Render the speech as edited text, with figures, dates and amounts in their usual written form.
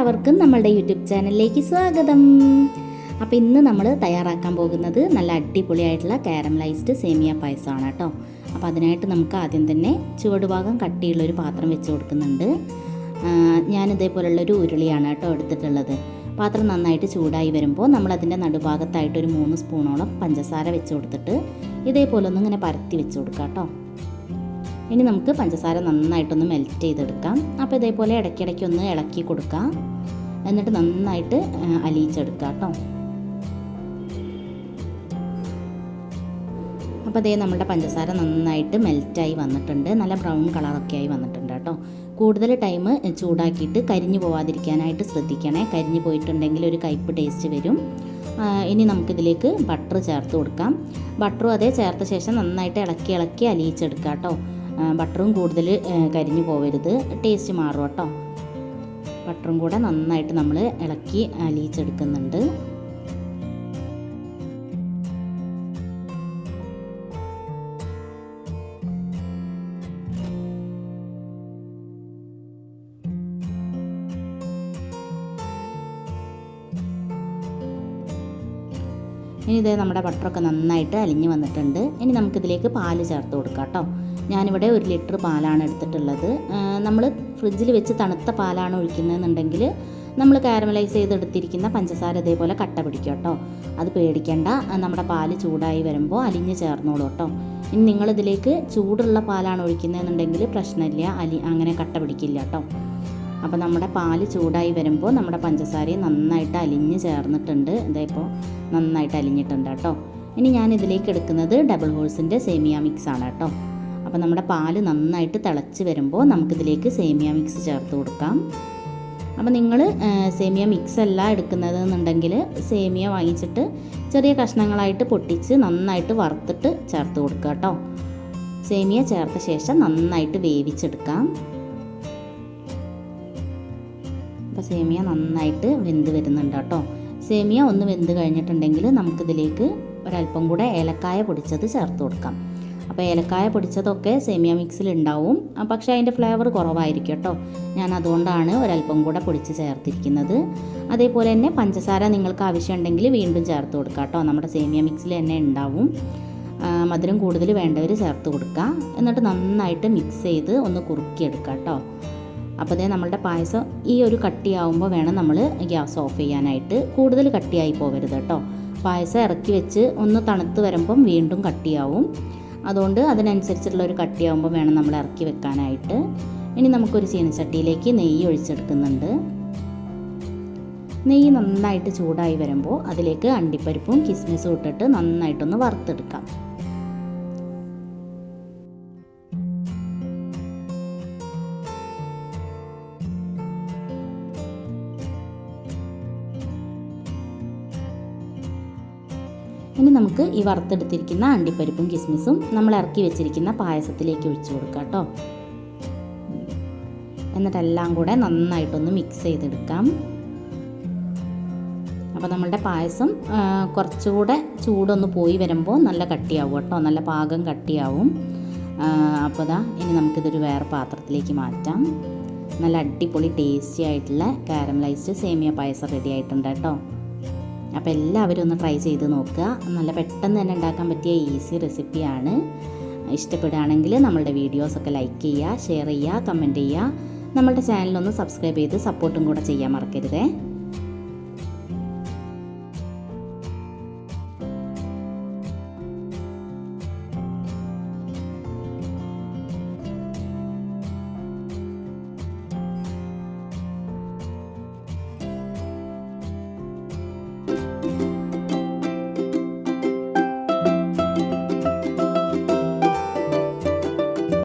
എല്ലാവർക്കും നമ്മളുടെ യൂട്യൂബ് ചാനലിലേക്ക് സ്വാഗതം. അപ്പോൾ ഇന്ന് നമ്മൾ തയ്യാറാക്കാൻ പോകുന്നത് നല്ല അടിപൊളിയായിട്ടുള്ള കാരമലൈസ്ഡ് സേമിയ പായസമാണ് കേട്ടോ. അപ്പോൾ അതിനായിട്ട് നമുക്ക് ആദ്യം തന്നെ ചുവടുഭാഗം കട്ടിയുള്ളൊരു പാത്രം വെച്ച് കൊടുക്കുന്നുണ്ട്. ഞാനിതേപോലുള്ളൊരു ഉരുളിയാണ് കേട്ടോ എടുത്തിട്ടുള്ളത്. പാത്രം നന്നായിട്ട് ചൂടായി വരുമ്പോൾ നമ്മളതിൻ്റെ നടുഭാഗത്തായിട്ട് ഒരു 3 സ്പൂണോളം പഞ്ചസാര വെച്ച് കൊടുത്തിട്ട് ഇതേപോലെ ഒന്ന് ഇങ്ങനെ പരത്തി വെച്ച് കൊടുക്കാം കേട്ടോ. ഇനി നമുക്ക് പഞ്ചസാര നന്നായിട്ടൊന്ന് മെൽറ്റ് ചെയ്തെടുക്കാം. അപ്പോൾ ഇതേപോലെ ഇടയ്ക്കിടയ്ക്ക് ഒന്ന് ഇളക്കി കൊടുക്കാം. എന്നിട്ട് നന്നായിട്ട് അലിയിച്ചെടുക്കാം കേട്ടോ. അപ്പോൾ അതേ നമ്മുടെ പഞ്ചസാര നന്നായിട്ട് മെൽറ്റായി വന്നിട്ടുണ്ട്. നല്ല ബ്രൗൺ കളറൊക്കെ ആയി വന്നിട്ടുണ്ട് കേട്ടോ. കൂടുതൽ ടൈം ചൂടാക്കിയിട്ട് കരിഞ്ഞു പോവാതിരിക്കാനായിട്ട് ശ്രദ്ധിക്കണേ. കരിഞ്ഞു പോയിട്ടുണ്ടെങ്കിൽ ഒരു കയ്പ്പ് ടേസ്റ്റ് വരും. ഇനി നമുക്കിതിലേക്ക് ബട്ടർ ചേർത്ത് കൊടുക്കാം. ബട്ടറും അതേ ചേർത്ത ശേഷം നന്നായിട്ട് ഇളക്കി അലിയിച്ചെടുക്കാം കേട്ടോ. ബട്ടറും കൂടുതൽ കരിഞ്ഞു പോവരുത്, ടേസ്റ്റ് മാറും കേട്ടോ. ബട്ടറും കൂടെ നന്നായിട്ട് നമ്മൾ ഇളക്കി അലിയിച്ചെടുക്കുന്നുണ്ട്. ഇനി ഇതേ നമ്മുടെ ബട്ടറൊക്കെ നന്നായിട്ട് അലിഞ്ഞ് വന്നിട്ടുണ്ട്. ഇനി നമുക്കിതിലേക്ക് പാല് ചേർത്ത് കൊടുക്കാം കേട്ടോ. ഞാനിവിടെ 1 ലിറ്റർ പാലാണ് എടുത്തിട്ടുള്ളത്. നമ്മൾ ഫ്രിഡ്ജിൽ വെച്ച് തണുത്ത പാലാണ് ഒഴിക്കുന്നതെന്നുണ്ടെങ്കിൽ നമ്മൾ കാരമലൈസ് ചെയ്തെടുത്തിരിക്കുന്ന പഞ്ചസാര ഇതേപോലെ കട്ട പിടിക്കും കേട്ടോ. അത് പേടിക്കേണ്ട, നമ്മുടെ പാല് ചൂടായി വരുമ്പോൾ അലിഞ്ഞ് ചേർന്നോളൂ കേട്ടോ. ഇനി നിങ്ങളിതിലേക്ക് ചൂടുള്ള പാലാണ് ഒഴിക്കുന്നതെന്നുണ്ടെങ്കിൽ പ്രശ്നമില്ല, അങ്ങനെ കട്ട പിടിക്കില്ല കേട്ടോ. അപ്പോൾ നമ്മുടെ പാല് ചൂടായി വരുമ്പോൾ നമ്മുടെ പഞ്ചസാരയും നന്നായിട്ട് അലിഞ്ഞ് ചേർന്നിട്ടുണ്ട്. ഇതേപ്പോൾ നന്നായിട്ട് അലിഞ്ഞിട്ടുണ്ട് കേട്ടോ. ഇനി ഞാൻ ഇതിലേക്ക് എടുക്കുന്നത് ഡബിൾ ഹോൾസിൻ്റെ സേമിയ മിക്സ് ആണ് കേട്ടോ. അപ്പോൾ നമ്മുടെ പാല് നന്നായിട്ട് തിളച്ച് വരുമ്പോൾ നമുക്കിതിലേക്ക് സേമിയ മിക്സ് ചേർത്ത് കൊടുക്കാം. അപ്പോൾ നിങ്ങൾ സേമിയ മിക്സ് അല്ല എടുക്കുന്നതെന്നുണ്ടെങ്കിൽ സേമിയ വാങ്ങിച്ചിട്ട് ചെറിയ കഷ്ണങ്ങളായിട്ട് പൊട്ടിച്ച് നന്നായിട്ട് വറുത്തിട്ട് ചേർത്ത് കൊടുക്കുക കേട്ടോ. സേമിയ ചേർത്ത ശേഷം നന്നായിട്ട് വേവിച്ചെടുക്കാം. അപ്പോൾ സേമിയ നന്നായിട്ട് വെന്ത് വരുന്നുണ്ട് കേട്ടോ. സേമിയ ഒന്ന് വെന്ത് കഴിഞ്ഞിട്ടുണ്ടെങ്കിൽ നമുക്കിതിലേക്ക് ഒരല്പം കൂടെ ഏലക്കായ പൊടിച്ചത് ചേർത്ത് കൊടുക്കാം. അപ്പോൾ ഏലക്കായ പൊടിച്ചതൊക്കെ സേമിയ മിക്സിൽ ഉണ്ടാവും, പക്ഷേ അതിൻ്റെ ഫ്ലേവർ കുറവായിരിക്കും കേട്ടോ. ഞാൻ അതുകൊണ്ടാണ് ഒരല്പം കൂടെ പൊടിച്ച് ചേർത്തിരിക്കുന്നത്. അതേപോലെ തന്നെ പഞ്ചസാര നിങ്ങൾക്ക് ആവശ്യമുണ്ടെങ്കിൽ വീണ്ടും ചേർത്ത് കൊടുക്കുക കേട്ടോ. നമ്മുടെ സേമിയ മിക്സിൽ തന്നെ ഉണ്ടാവും. മധുരം കൂടുതൽ വേണ്ടവർ ചേർത്ത് കൊടുക്കുക. എന്നിട്ട് നന്നായിട്ട് മിക്സ് ചെയ്ത് ഒന്ന് കുറുക്കിയെടുക്കുക കേട്ടോ. അപ്പോൾ അതേ നമ്മളുടെ പായസം ഈ ഒരു കട്ടിയാവുമ്പോൾ വേണം നമ്മൾ ഗ്യാസ് ഓഫ് ചെയ്യാനായിട്ട്. കൂടുതൽ കട്ടിയായി പോകരുത് കേട്ടോ. പായസം ഇറക്കി വെച്ച് ഒന്ന് തണുത്ത് വരുമ്പം വീണ്ടും കട്ടിയാവും. അതുകൊണ്ട് അതിനനുസരിച്ചുള്ള ഒരു കട്ടിയാവുമ്പോൾ വേണം നമ്മൾ ഇറക്കി വെക്കാനായിട്ട്. ഇനി നമുക്കൊരു ചീനച്ചട്ടിയിലേക്ക് നെയ്യ് ഒഴിച്ചെടുക്കുന്നുണ്ട്. നെയ്യ് നന്നായിട്ട് ചൂടായി വരുമ്പോൾ അതിലേക്ക് അണ്ടിപ്പരിപ്പും കിസ്മിസും ഇട്ടിട്ട് നന്നായിട്ടൊന്ന് വറുത്തെടുക്കാം. ഇനി നമുക്ക് ഈ വറുത്തെടുത്തിരിക്കുന്ന അണ്ടിപ്പരിപ്പും കിസ്മിസും നമ്മൾ ഇറക്കി വെച്ചിരിക്കുന്ന പായസത്തിലേക്ക് ഒഴിച്ചു കൊടുക്കാം കേട്ടോ. എന്നിട്ടെല്ലാം കൂടെ നന്നായിട്ടൊന്ന് മിക്സ് ചെയ്തെടുക്കാം. അപ്പോൾ നമ്മളുടെ പായസം കുറച്ചുകൂടെ ചൂടൊന്ന് പോയി വരുമ്പോൾ നല്ല കട്ടിയാവും കേട്ടോ. നല്ല പാകം കട്ടിയാവും. അപ്പോൾ ഇനി നമുക്കിതൊരു വേറെ പാത്രത്തിലേക്ക് മാറ്റാം. നല്ല അടിപൊളി ടേസ്റ്റി ആയിട്ടുള്ള കാരമലൈസ്ഡ് സേമിയ പായസം റെഡി ആയിട്ടുണ്ട് കേട്ടോ. അപ്പോൾ എല്ലാവരും ഒന്ന് ട്രൈ ചെയ്ത് നോക്കുക. നല്ല പെട്ടെന്ന് തന്നെ ഉണ്ടാക്കാൻ പറ്റിയ ഈസി റെസിപ്പിയാണ്. ഇഷ്ടപ്പെടുകയാണെങ്കിൽ നമ്മളുടെ വീഡിയോസൊക്കെ ലൈക്ക് ചെയ്യുക, ഷെയർ ചെയ്യുക, കമൻറ്റ് ചെയ്യുക. നമ്മളുടെ ചാനലൊന്ന് സബ്സ്ക്രൈബ് ചെയ്ത് സപ്പോർട്ടും കൂടെ ചെയ്യാൻ മറക്കരുതേ.